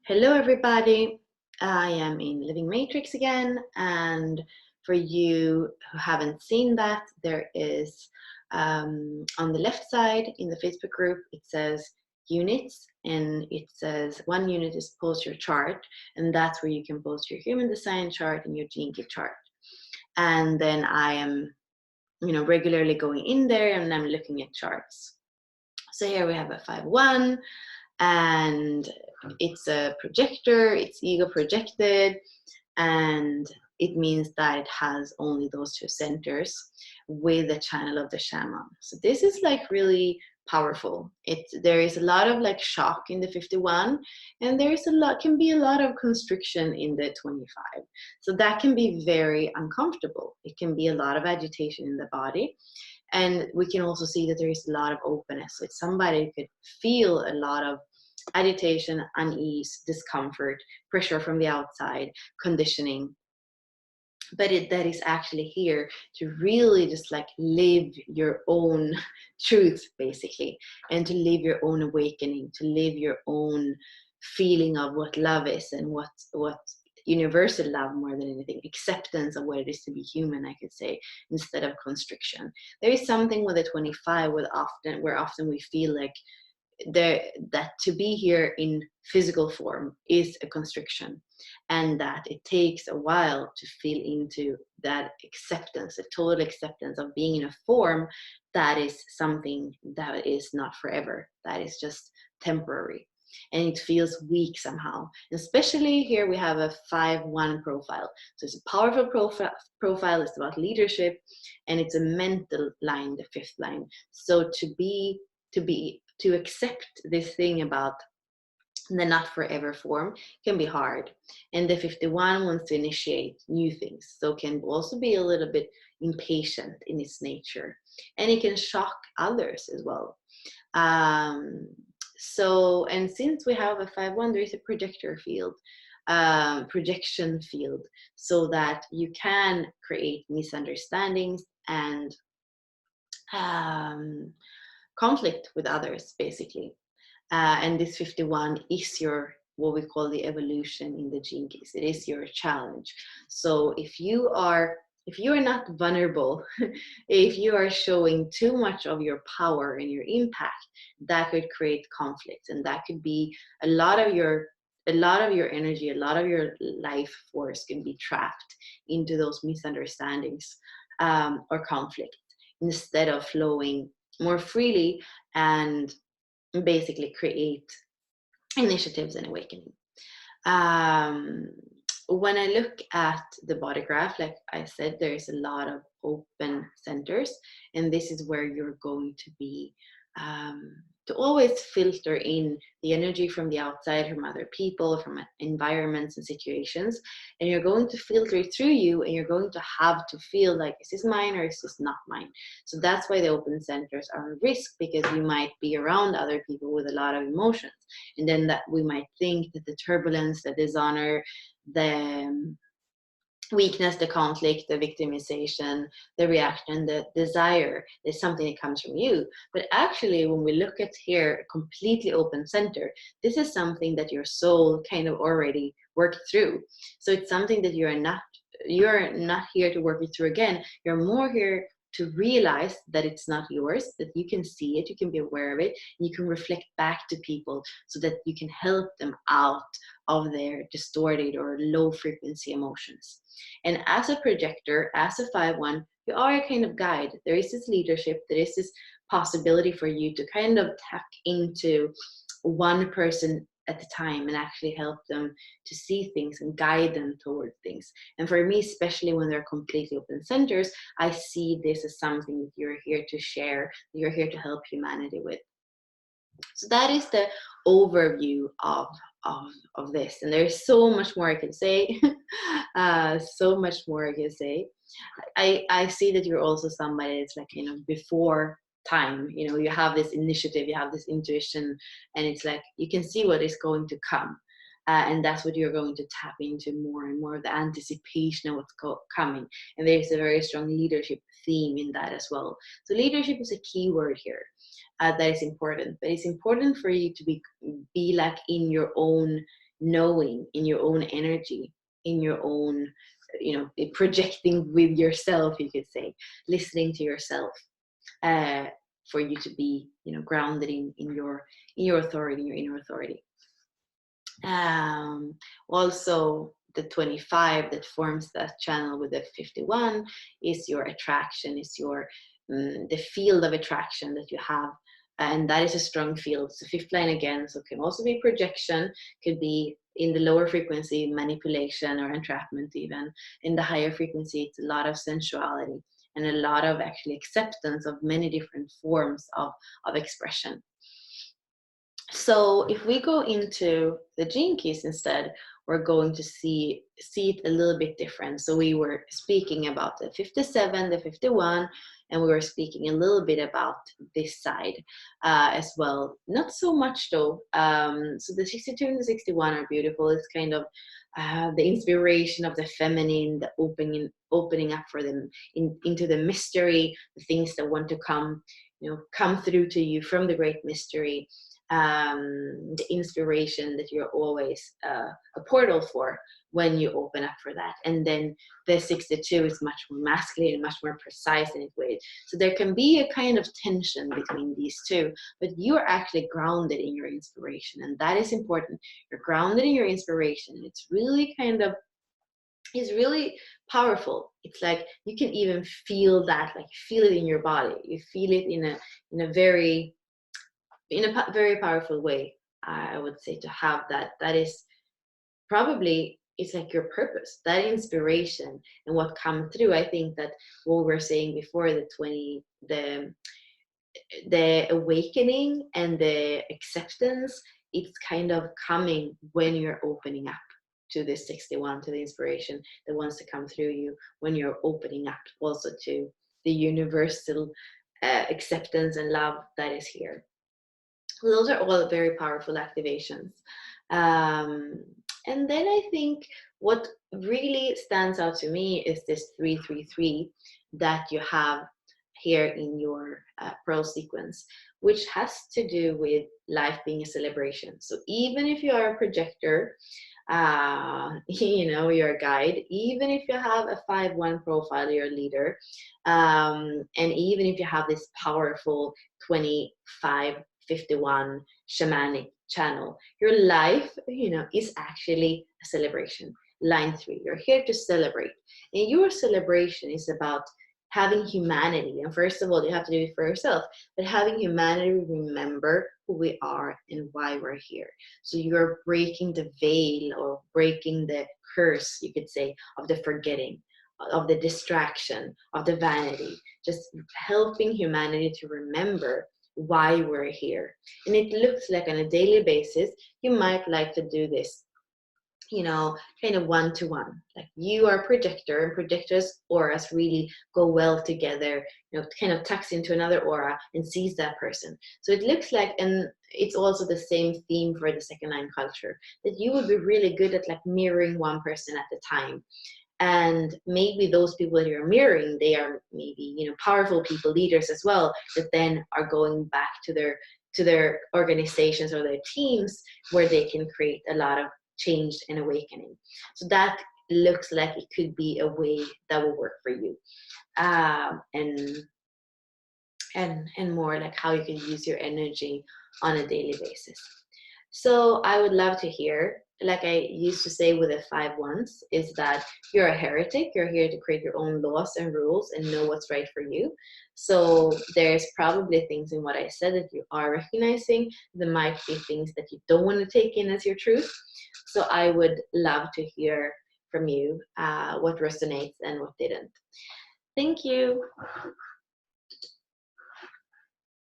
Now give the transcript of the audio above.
Hello, everybody. I am in Living Matrix again, and for you who haven't seen that, there is on the left side in the Facebook group, it says units, and it says one unit is post your chart, and that's where you can post your human design chart and your gene key chart. And then I am, regularly going in there and I'm looking at charts. So here we have a 5-1, and it's a projector, it's ego projected, and it means that it has only those two centers with the channel of the shaman. So this is like really powerful. There is a lot of like shock in the 51, and can be a lot of constriction in the 25. So that can be very uncomfortable. It can be a lot of agitation in the body. And we can also see that there is a lot of openness. So if somebody could feel a lot of agitation, unease, discomfort, pressure from the outside, conditioning. But that is actually here to really just like live your own truth, basically, and to live your own awakening, to live your own feeling of what love is and what universal love, more than anything, acceptance of what it is to be human, I could say, instead of constriction. There is something with the 25 where often we feel like that to be here in physical form is a constriction, and that it takes a while to feel into that acceptance, a total acceptance of being in a form that is something that is not forever, that is just temporary, and it feels weak somehow. Especially here we have a 5-1 profile, so it's a powerful profile. It's about leadership, and it's a mental line, the fifth line. So to accept this thing about the not forever form can be hard. And the 51 wants to initiate new things, so can also be a little bit impatient in its nature, and it can shock others as well. And since we have a 5-1, there is a projector field, projection field, so that you can create misunderstandings and conflict with others, basically. And this 51 is what we call the evolution in the gene keys. It is your challenge. So if you are not vulnerable, if you are showing too much of your power and your impact, that could create conflict, and that could be a lot of your energy, a lot of your life force can be trapped into those misunderstandings or conflict, instead of flowing more freely and basically create initiatives and awakening. When I look at the body graph, like I said, there is a lot of open centers, and this is where you're going to be to always filter in the energy from the outside, from other people, from environments and situations, and you're going to filter it through you, and you're going to have to feel like, is this mine or is this not mine? So that's why the open centers are a risk, because you might be around other people with a lot of emotions, and then that we might think that the turbulence, the dishonor, the weakness, the conflict, the victimization, the reaction, the desire is something that comes from you. But actually, when we look at here, completely open center, this is something that your soul kind of already worked through. So it's something that you're not here to work it through again. You're more here to realize that it's not yours, that you can see it, you can be aware of it, and you can reflect back to people so that you can help them out of their distorted or low frequency emotions. And as a projector, as a 5-1, you are a kind of guide. There is this leadership, there is this possibility for you to kind of tap into one person at a time and actually help them to see things and guide them toward things. And for me, especially when they're completely open centers, I see this as something that you're here to share, that you're here to help humanity with. So that is the overview of this, and there's so much more I can say. So much more I can say. I see that you're also somebody that's like, before time, you have this initiative, you have this intuition, and it's like you can see what is going to come. And that's what you're going to tap into more and more, the anticipation of what's coming. And there's a very strong leadership theme in that as well. So leadership is a key word here. That is important, but it's important for you to be like in your own knowing in your own energy, in your own, projecting with yourself, you could say, listening to yourself, for you to be, grounded in your authority, in your inner authority. Also, the 25 that forms that channel with the 51 is your attraction, is your the field of attraction that you have, and that is a strong field. So fifth line again, so it can also be projection, could be in the lower frequency manipulation or entrapment. Even in the higher frequency, it's a lot of sensuality and a lot of actually acceptance of many different forms of expression. So if we go into the gene keys instead, we're going to see it a little bit different. So we were speaking about the 57, the 51, and we were speaking a little bit about this side as well. Not so much though. So the 62 and the 61 are beautiful. It's kind of the inspiration of the feminine, the opening up for them into the mystery, the things that want to come through to you from the great mystery. The inspiration that you're always a portal for when you open up for that. And then the 62 is much more masculine and much more precise in its way. So there can be a kind of tension between these two, but you are actually grounded in your inspiration, and that is important. You're grounded in your inspiration. It's really powerful. It's like you can even feel that, like feel it in your body. You feel it in a very powerful way. I would say to have that is probably, it's like your purpose, that inspiration and what comes through. I think that what we were saying before, the awakening and the acceptance, it's kind of coming when you're opening up to the 61, to the inspiration that wants to come through you, when you're opening up also to the universal acceptance and love that is here. Those are all very powerful activations. And then I think what really stands out to me is this 333 that you have here in your pearl sequence, which has to do with life being a celebration. So even if you are a projector, you're a guide, even if you have a 5-1 profile, you're a leader, and even if you have this powerful 25-51 shamanic channel, your life, is actually a celebration. Line 3, you're here to celebrate. And your celebration is about having humanity. And first of all, you have to do it for yourself, but having humanity remember who we are and why we're here. So you're breaking the veil, or breaking the curse, you could say, of the forgetting, of the distraction, of the vanity, just helping humanity to remember why we're here. And it looks like on a daily basis, you might like to do this, kind of one-to-one. Like you are a projector, and projectors' auras really go well together, kind of tucks into another aura and sees that person. So it looks like, and it's also the same theme for the second line culture, that you would be really good at like mirroring one person at a time. And maybe those people that you're mirroring, they are maybe, powerful people, leaders as well, that then are going back to their organizations or their teams, where they can create a lot of change and awakening. So that looks like it could be a way that will work for you, and more like how you can use your energy on a daily basis. So I would love to hear, like I used to say with the 5-1s, is that you're a heretic. You're here to create your own laws and rules and know what's right for you. So there's probably things in what I said that you are recognizing. There might be things that you don't want to take in as your truth. So I would love to hear from you what resonates and what didn't. Thank you.